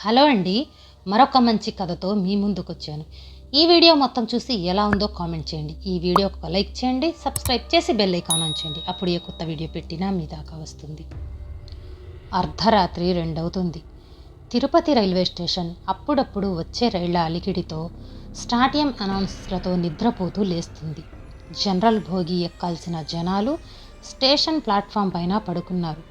Hello అండి, మరొక మంచి కథతో మీ ముందుకొచ్చాను. ఈ వీడియో మొత్తం చూసి ఎలా ఉందో కామెంట్ చేయండి. ఈ వీడియోకి ఒక లైక్ చేయండి, సబ్స్క్రైబ్ చేసి బెల్ ఐకాన్ ఆన్ చేయండి. అప్పుడు ఏ కొత్త వీడియో పెట్టినా మీ దాకా వస్తుంది. అర్ధరాత్రి 2 అవుతుంది. తిరుపతి రైల్వే స్టేషన్ అప్పుడప్పుడు వచ్చే రైళ్ల అలికిడితో, స్టాడియం అనౌన్స్లతో నిద్రపోతూ లేస్తుంది. జనరల్ భోగి ఎక్కాల్సిన జనాలు స్టేషన్ ప్లాట్ఫామ్ పైన పడుకున్నారు.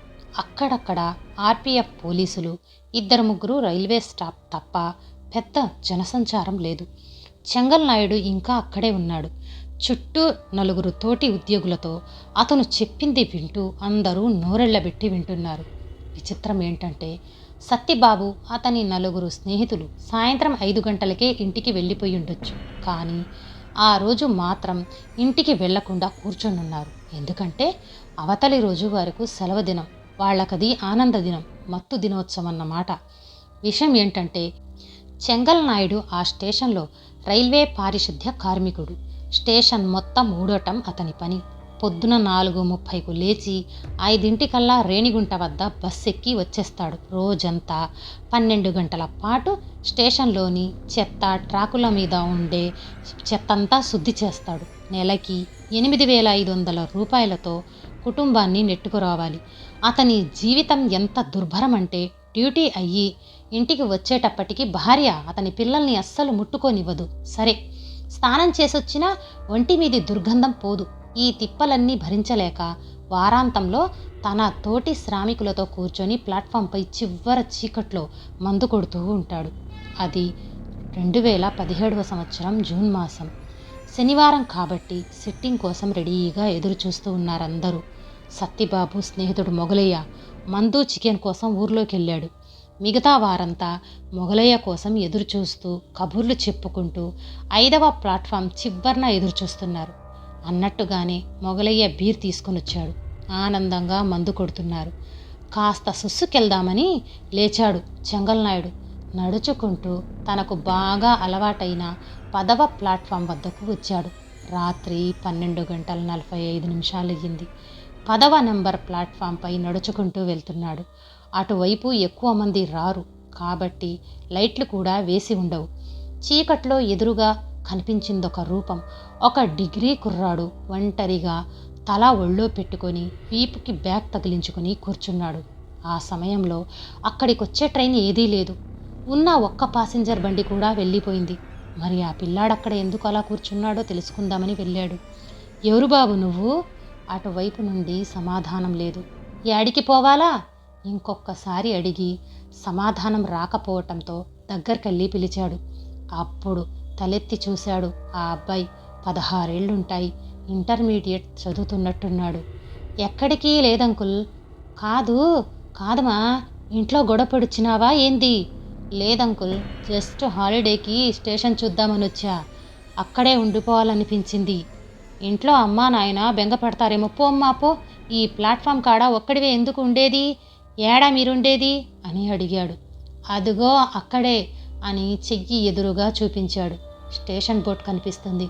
అక్కడక్కడ ఆర్పిఎఫ్ పోలీసులు, 2-3 రైల్వే స్టాఫ్ తప్ప పెద్ద జనసంచారం లేదు. చెంగల్నాయుడు ఇంకా అక్కడే ఉన్నాడు. చుట్టూ 4 తోటి ఉద్యోగులతో అతను చెప్పింది వింటూ అందరూ నోరెళ్లబెట్టి వింటున్నారు. విచిత్రం ఏంటంటే, సత్తిబాబు, అతని 4 స్నేహితులు సాయంత్రం 5 గంటలకే ఇంటికి వెళ్ళిపోయి ఉండొచ్చు. కానీ ఆ రోజు మాత్రం ఇంటికి వెళ్లకుండా కూర్చొనున్నారు. ఎందుకంటే అవతలి రోజు వారికి సెలవు దినం, వాళ్ళకది ఆనంద దినం, మత్తు దినోత్సవం అన్నమాట. విషయం ఏంటంటే, చెంగల్నాయుడు ఆ స్టేషన్లో రైల్వే పారిశుద్ధ్య కార్మికుడు. స్టేషన్ మొత్తం ఊడటం అతని పని. పొద్దున 4:30కు లేచి 5 రేణిగుంట వద్ద బస్సు ఎక్కి వచ్చేస్తాడు. రోజంతా 12 గంటల పాటు స్టేషన్లోని చెత్త, ట్రాకుల మీద ఉండే చెత్తంతా శుద్ధి చేస్తాడు. నెలకి 8,500 రూపాయలతో కుటుంబాన్ని నెట్టుకురావాలి. అతని జీవితం ఎంత దుర్భరమంటే, డ్యూటీ అయ్యి ఇంటికి వచ్చేటప్పటికి భార్య అతని పిల్లల్ని అస్సలు ముట్టుకోనివ్వదు. సరే, స్నానం చేసొచ్చినా ఒంటి మీది దుర్గంధం పోదు. ఈ తిప్పలన్నీ భరించలేక వారాంతంలో తన తోటి శ్రామికులతో కూర్చొని ప్లాట్ఫామ్పై చివర చీకట్లో మందు కొడుతూ ఉంటాడు. అది 2017వ సంవత్సరం జూన్ మాసం. శనివారం కాబట్టి సిట్టింగ్ కోసం రెడీగా ఎదురు చూస్తూ ఉన్నారందరూ. సత్తిబాబు స్నేహితుడు మొగలయ్య మందు, చికెన్ కోసం ఊర్లోకి వెళ్ళాడు. మిగతా వారంతా మొగలయ్య కోసం ఎదురు చూస్తూ కబుర్లు చెప్పుకుంటూ 5వ ప్లాట్ఫామ్ చివరన ఎదురు చూస్తున్నారు. అన్నట్టుగానే మొగలయ్య బీర్ తీసుకుని వచ్చాడు. ఆనందంగా మందు కొడుతున్నారు. కాస్త సుస్సుకెళ్దామని లేచాడు చెంగల్నాయుడు. నడుచుకుంటూ తనకు బాగా అలవాటైన 10వ ప్లాట్ఫామ్ వద్దకు వచ్చాడు. రాత్రి 12:45 అయ్యింది. 10వ నెంబర్ ప్లాట్ఫామ్పై నడుచుకుంటూ వెళ్తున్నాడు. అటువైపు ఎక్కువ మంది రారు కాబట్టి లైట్లు కూడా వేసి ఉండవు. చీకట్లో ఎదురుగా కనిపించిందొక రూపం. ఒక డిగ్రీ కుర్రాడు ఒంటరిగా తల ఒళ్ళో పెట్టుకొని వీపుకి బ్యాగ్ తగిలించుకొని కూర్చున్నాడు. ఆ సమయంలో అక్కడికొచ్చే ట్రైన్ ఏదీ లేదు. ఉన్న ఒక్క పాసింజర్ బండి కూడా వెళ్ళిపోయింది. మరి ఆ పిల్లాడక్కడ ఎందుకు అలా కూర్చున్నాడో తెలుసుకుందామని వెళ్ళాడు. ఎవరు బాబు నువ్వు? అటువైపు నుండి సమాధానం లేదు. యాడికి పోవాలా? ఇంకొకసారి అడిగి సమాధానం రాకపోవటంతో దగ్గరకెళ్ళి పిలిచాడు. అప్పుడు తలెత్తి చూశాడు. ఆ అబ్బాయి 16 ఏళ్లుంటాయి. ఇంటర్మీడియట్ చదువుతున్నట్టున్నాడు. ఎక్కడికి లేదంకుల్. కాదమ్మా, ఇంట్లో గొడవ పడుచ్చినావా ఏంది? లేదంకుల్, జస్ట్ హాలిడేకి స్టేషన్ చూద్దామని వచ్చా. అక్కడే ఉండిపోవాలనిపించింది. ఇంట్లో అమ్మా నాయన బెంగ పడతారేమో. పోమ్మా పో. ఈ ప్లాట్ఫామ్ కాడ ఒక్కడివే ఎందుకు ఉండేది? ఏడా మీరుండేది అని అడిగాడు. అదుగో అక్కడే అని చెయ్యి ఎదురుగా చూపించాడు. స్టేషన్ బోర్డు కనిపిస్తుంది.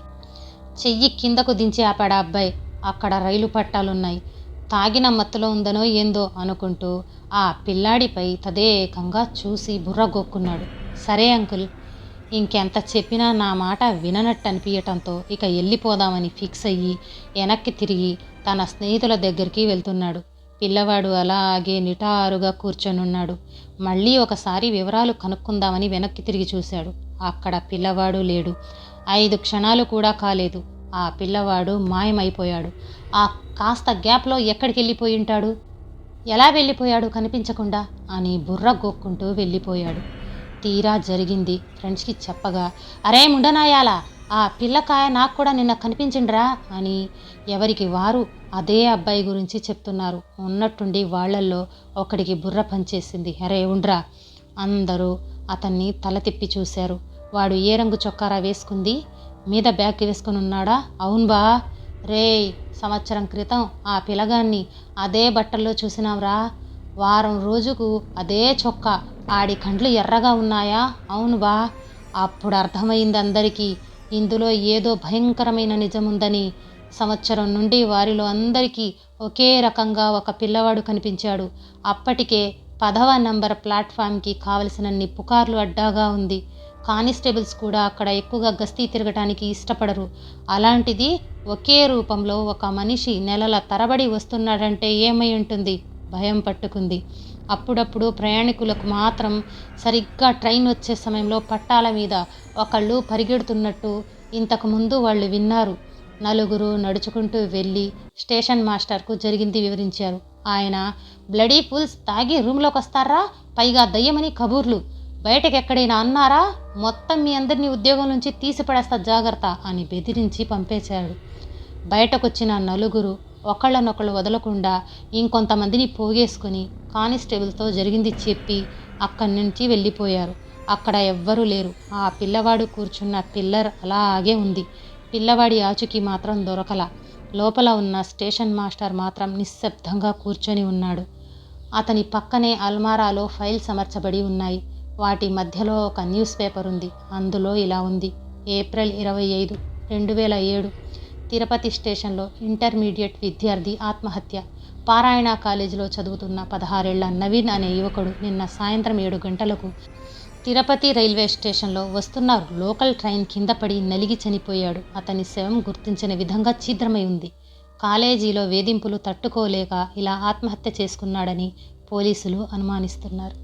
చెయ్యి కిందకు దించి ఆపాడు అబ్బాయి. అక్కడ రైలు పట్టాలున్నాయి. తాగిన మత్తులో ఉందనో ఏందో అనుకుంటూ ఆ పిల్లాడిపై తదేకంగా చూసి బుర్రగొక్కున్నాడు. సరే అంకుల్, ఇంకెంత చెప్పినా నా మాట విననట్టు అనిపించటంతో ఇక వెళ్ళిపోదామని ఫిక్స్ అయ్యి వెనక్కి తిరిగి తన స్నేహితుల దగ్గరికి వెళ్తున్నాడు. పిల్లవాడు అలాగే నిటారుగా కూర్చొనున్నాడు. మళ్ళీ ఒకసారి వివరాలు కనుక్కుందామని వెనక్కి తిరిగి చూశాడు. అక్కడ పిల్లవాడు లేడు. 5 క్షణాలు కూడా కాలేదు. ఆ పిల్లవాడు మాయమైపోయాడు. ఆ కాస్త గ్యాప్లో ఎక్కడికి వెళ్ళిపోయి ఉంటాడు? ఎలా వెళ్ళిపోయాడు కనిపించకుండా అని బుర్ర గోక్కుంటూ వెళ్ళిపోయాడు. తీరా జరిగింది ఫ్రెండ్స్కి చెప్పగా, అరే ముండనాయాలా, ఆ పిల్లకాయ నాకు కూడా నిన్న కనిపించిండ్రా అని ఎవరికి వారు అదే అబ్బాయి గురించి చెప్తున్నారు. ఉన్నట్టుండి వాళ్లల్లో ఒకడికి బుర్ర పనిచేసింది. అరే ఉండ్రా. అందరూ అతన్ని తల తిప్పి చూశారు. వాడు ఏ రంగు చొక్కారా వేసుకుంది? మీద బ్యాగ్ వేసుకుని ఉన్నాడా? అవును బా. రేయ్, సంవత్సరం క్రితం ఆ పిల్లగాన్ని అదే బట్టల్లో చూసినాంరా. వారం రోజుకు అదే చొక్కా. ఆడి కండ్లు ఎర్రగా ఉన్నాయా? అవును బా. అప్పుడు అర్థమైంది అందరికీ, ఇందులో ఏదో భయంకరమైన నిజముందని. సంవత్సరం నుండి వారిలో అందరికీ ఒకే రకంగా ఒక పిల్లవాడు కనిపించాడు. అప్పటికే 10వ నంబర్ ప్లాట్ఫామ్కి కావలసినన్ని పుకార్లు అడ్డాగా ఉంది. కానిస్టేబుల్స్ కూడా అక్కడ ఎక్కువగా గస్తీ తిరగటానికి ఇష్టపడరు. అలాంటిది ఒకే రూపంలో ఒక మనిషి నెలల తరబడి వస్తున్నాడంటే ఏమై ఉంటుంది? భయం పట్టుకుంది. అప్పుడప్పుడు ప్రయాణికులకు మాత్రం సరిగ్గా ట్రైన్ వచ్చే సమయంలో పట్టాల మీద ఒకళ్ళు పరిగెడుతున్నట్టు ఇంతకుముందు వాళ్ళు విన్నారు. నలుగురు నడుచుకుంటూ వెళ్ళి స్టేషన్ మాస్టర్కు జరిగింది వివరించారు. ఆయన, బ్లడీ ఫుల్స్, తాగి రూమ్లోకి వస్తారా, పైగా దయ్యమని కబూర్లు, బయటకెక్కడైనా అన్నారా మొత్తం మీ అందరినీ ఉద్యోగం నుంచి తీసిపడేస్తా జాగ్రత్త అని బెదిరించి పంపేశాడు. బయటకొచ్చిన నలుగురు ఒకళ్ళనొకళ్ళు వదలకుండా ఇంకొంతమందిని పోగేసుకుని కానిస్టేబుల్తో జరిగింది చెప్పి అక్కడి నుంచి వెళ్ళిపోయారు. అక్కడ ఎవ్వరూ లేరు. ఆ పిల్లవాడు కూర్చున్న పిల్లర్ అలాగే ఉంది. పిల్లవాడి ఆచూకీ మాత్రం దొరకల. లోపల ఉన్న స్టేషన్ మాస్టర్ మాత్రం నిశ్శబ్దంగా కూర్చొని ఉన్నాడు. అతని పక్కనే అల్మారాలో ఫైల్స్ అమర్చబడి ఉన్నాయి. వాటి మధ్యలో ఒక న్యూస్ పేపర్ ఉంది. అందులో ఇలా ఉంది: ఏప్రిల్ 25, 2007 తిరుపతి స్టేషన్లో ఇంటర్మీడియట్ విద్యార్థి ఆత్మహత్య. పారాయణ కాలేజీలో చదువుతున్న 16 ఏళ్ల నవీన్ అనే యువకుడు నిన్న సాయంత్రం 7 గంటలకు తిరుపతి రైల్వే స్టేషన్లో వస్తున్న లోకల్ ట్రైన్ కింద పడి నలిగి చనిపోయాడు. అతని శవం గుర్తించిన విధంగా ఛిద్రమై ఉంది. కాలేజీలో వేధింపులు తట్టుకోలేక ఇలా ఆత్మహత్య చేసుకున్నాడని పోలీసులు అనుమానిస్తున్నారు.